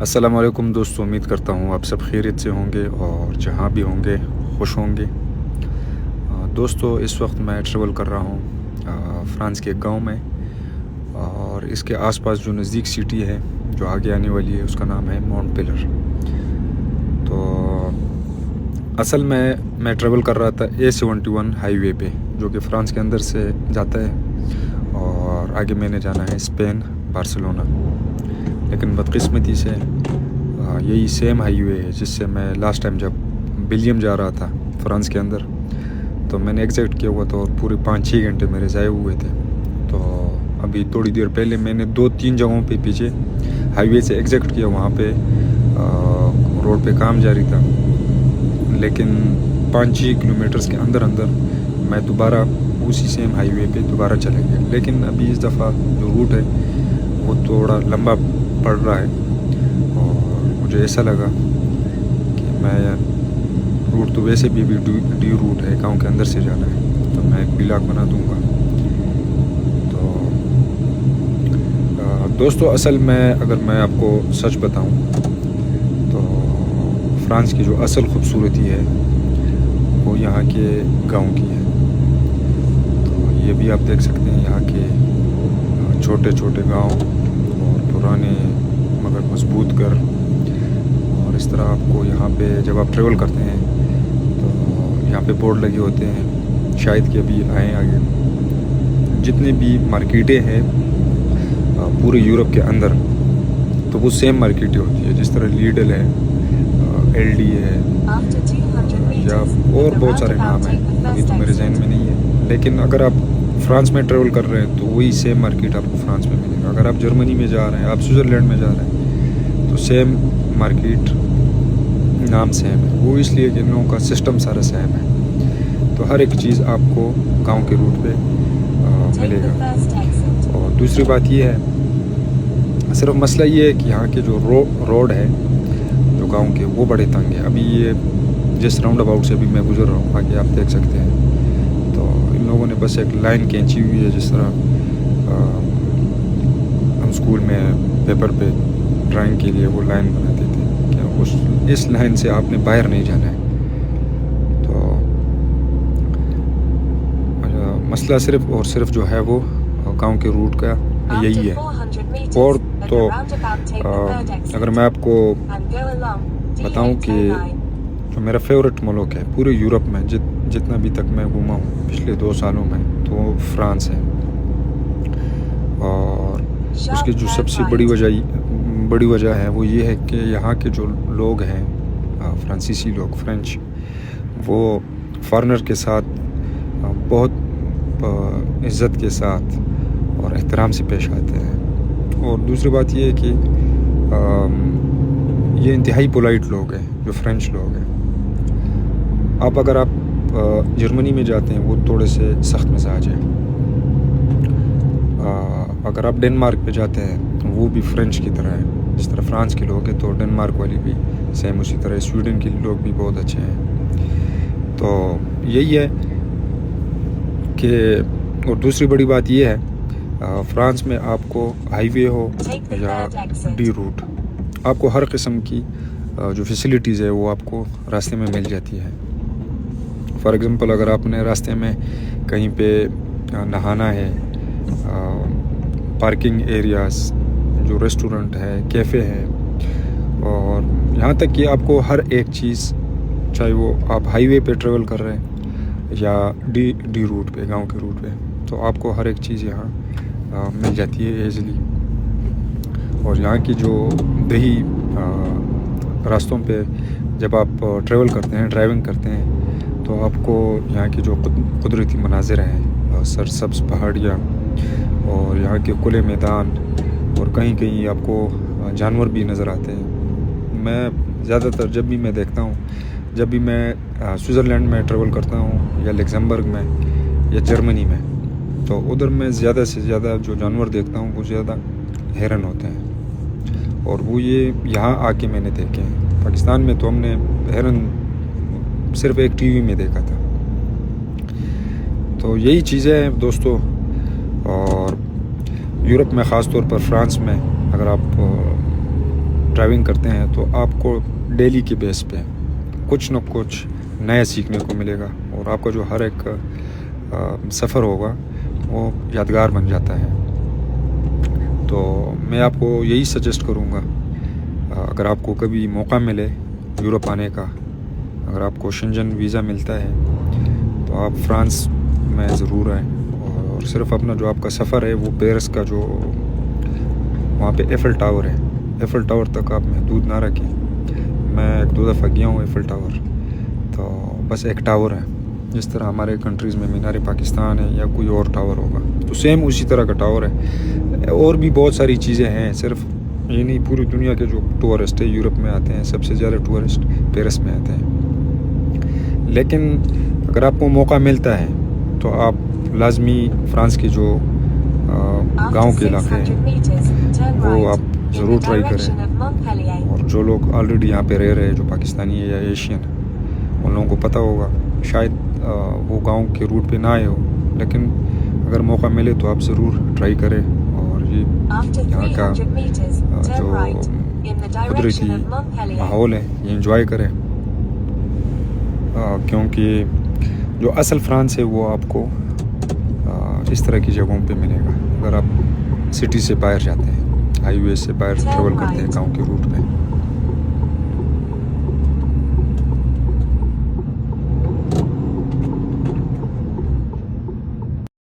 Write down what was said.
अस्सलाम वालेकुम दोस्तों, उम्मीद करता हूँ आप सब खैरियत से होंगे और जहाँ भी होंगे खुश होंगे। दोस्तों, इस वक्त मैं ट्रैवल कर रहा हूँ फ्रांस के एक गांव में और इसके आसपास जो नज़दीक सिटी है जो आगे आने वाली है उसका नाम है मोंटपेलर। तो असल में मैं ट्रैवल कर रहा था A71 हाईवे पे जो कि फ़्रांस के अंदर से जाता है और आगे मैंने जाना है स्पेन बार्सिलोना। लेकिन बदकिस्मती से यही सेम हाईवे है जिससे मैं लास्ट टाइम जब बेल्जियम जा रहा था फ्रांस के अंदर, तो मैंने एग्जैक्ट किया हुआ था और पूरे 5-6 घंटे मेरे ज़ाय हुए थे। तो अभी थोड़ी देर पहले मैंने 2-3 जगहों पे पीछे हाईवे से एग्जैक्ट किया, वहाँ पे रोड पे काम जारी था, लेकिन 5-6 किलोमीटर्स के अंदर अंदर मैं दोबारा उसी सेम हाईवे पे दोबारा चला गया। लेकिन अभी इस दफ़ा जो रूट है वो थोड़ा लंबा पड़ रहा है और मुझे ऐसा लगा कि मैं रूट तो वैसे भी डी रूट है, गांव के अंदर से जाना है, तो मैं एक ब्लॉग बना दूंगा। तो दोस्तों, असल में अगर मैं आपको सच बताऊं तो फ्रांस की जो असल खूबसूरती है वो यहाँ के गांव की है। तो ये भी आप देख सकते हैं यहाँ के छोटे छोटे गांव और पुराने मगर मजबूत घर। और इस तरह आपको यहाँ पे जब आप ट्रैवल करते हैं तो यहाँ पे बोर्ड लगे होते हैं, शायद कि अभी आए आगे। जितनी भी मार्केटें हैं पूरे यूरोप के अंदर, तो वो सेम मार्केटें होती है, जिस तरह लीडल है, एलडी है या और बहुत सारे नाम हैं, अभी तो मेरे जहन में नहीं है। लेकिन अगर आप फ्रांस में ट्रैवल कर रहे हैं तो वही सेम मार्केट आपको फ्रांस में मिलेगा। अगर आप जर्मनी में जा रहे हैं, आप स्विट्ज़रलैंड में जा रहे हैं, तो सेम मार्केट नाम सेम है। वो इसलिए कि इन लोगों का सिस्टम सारा सेम है। तो हर एक चीज़ आपको गांव के रूट पे मिलेगा। और दूसरी बात ये है, सिर्फ मसला ये है कि यहाँ के जो रोड है जो गांव के, वो बड़े तंग है। अभी ये जिस राउंड अबाउट से भी मैं गुजर रहा हूँ, आगे आप देख सकते हैं, तो इन लोगों ने बस एक लाइन खींची हुई है, जिस तरह हम स्कूल में पेपर पे ड्राइंग के लिए वो लाइन बनाते थे, क्या इस लाइन से आपने बाहर नहीं जाना है। तो मसला सिर्फ और सिर्फ जो है वो गांव के रूट का यही है। और तो अगर मैं आपको बताऊं कि जो मेरा फेवरेट मुल्क है पूरे यूरोप में, जितना भी तक मैं घूमा हूँ पिछले 2 सालों में, तो फ्रांस है। और उसकी जो सबसे बड़ी वजह है वो ये है कि यहाँ के जो लोग हैं फ्रांसीसी लोग, फ्रेंच, वो फॉरेनर के साथ बहुत इज़्ज़त के साथ और एहतराम से पेश आते हैं। और दूसरी बात ये है कि ये इंतहाई पोलाइट लोग हैं जो फ्रेंच लोग हैं। अगर आप जर्मनी में जाते हैं वो थोड़े से सख्त मिजाज है। अगर आप डेनमार्क पे जाते हैं तो वो भी फ्रेंच की तरह है। जिस तरह फ्रांस के लोग हैं तो डेनमार्क वाले भी सेम उसी तरह। स्वीडन के लोग भी बहुत अच्छे हैं। तो यही है कि, और दूसरी बड़ी बात ये है, फ्रांस में आपको हाईवे हो या डी रूट, आपको हर किस्म की जो फैसिलिटीज़ है वो आपको रास्ते में मिल जाती है। फॉर एग्ज़ाम्पल, अगर आपने रास्ते में कहीं पे नहाना है, पार्किंग एरियाज़, जो रेस्टोरेंट है, कैफ़े है, और यहाँ तक कि आपको हर एक चीज़, चाहे वो आप हाईवे पे ट्रेवल कर रहे हैं या डी रूट पे, गांव के रूट पे, तो आपको हर एक चीज़ यहाँ मिल जाती है ईज़िली। और यहाँ की जो दही रास्तों पे जब आप ट्रैवल करते हैं, ड्राइविंग करते हैं, तो आपको यहाँ की जो कुदरती मनाज़िर हैं, सरसब्ज़ पहाड़ियाँ और यहाँ के खुले मैदान, और कहीं कहीं आपको जानवर भी नज़र आते हैं। मैं ज़्यादातर जब भी मैं देखता हूँ, जब भी मैं स्विट्ज़रलैंड में ट्रैवल करता हूँ या लग्ज़मबर्ग में या जर्मनी में, तो उधर मैं ज़्यादा से ज़्यादा जो जानवर देखता हूँ वो ज़्यादा हिरन होते हैं। और वो ये यहाँ आके मैंने देखे हैं। पाकिस्तान में तो हमने हिरन सिर्फ एक टीवी में देखा था। तो यही चीज़ें हैं दोस्तों। और यूरोप में ख़ास तौर पर फ्रांस में अगर आप ड्राइविंग करते हैं तो आपको डेली के बेस पे कुछ न कुछ नया सीखने को मिलेगा और आपका जो हर एक सफ़र होगा वो यादगार बन जाता है। तो मैं आपको यही सजेस्ट करूँगा, अगर आपको कभी मौका मिले यूरोप आने का, अगर आपको शेंजन वीज़ा मिलता है तो आप फ्रांस में ज़रूर आएँ। और सिर्फ अपना जो आपका सफ़र है वो पेरिस का जो वहाँ पे एफिल टावर है, एफिल टावर तक आप महदूद ना रखें। मैं 1-2 दफ़ा गया हूँ एफिल टावर, तो बस एक टावर है, जिस तरह हमारे कंट्रीज़ में मीनार पाकिस्तान है या कोई और टावर होगा, तो सेम उसी तरह का टावर है। और भी बहुत सारी चीज़ें हैं, सिर्फ ये नहीं, पूरी दुनिया के जो टूरिस्ट है यूरोप में आते हैं, सबसे ज़्यादा टूरिस्ट पेरिस में आते हैं। लेकिन अगर आपको मौका मिलता है तो आप लाजमी फ्रांस के जो गांव के इलाके हैं वो आप ज़रूर ट्राई करें। और जो लोग ऑलरेडी यहाँ पे रह रहे हैं, जो पाकिस्तानी है या एशियन, उन लोगों को पता होगा, शायद वो गांव के रूट पे ना आए हो, लेकिन अगर मौका मिले तो आप ज़रूर ट्राई करें। और ये यहाँ का जो कुदरती माहौल है ये इंजॉय करें, क्योंकि जो असल फ्रांस है वो आपको इस तरह की जगहों पे मिलेगा अगर आप सिटी से बाहर जाते हैं, हाईवे से बाहर ट्रेवल करते हैं गांव के रूट पे।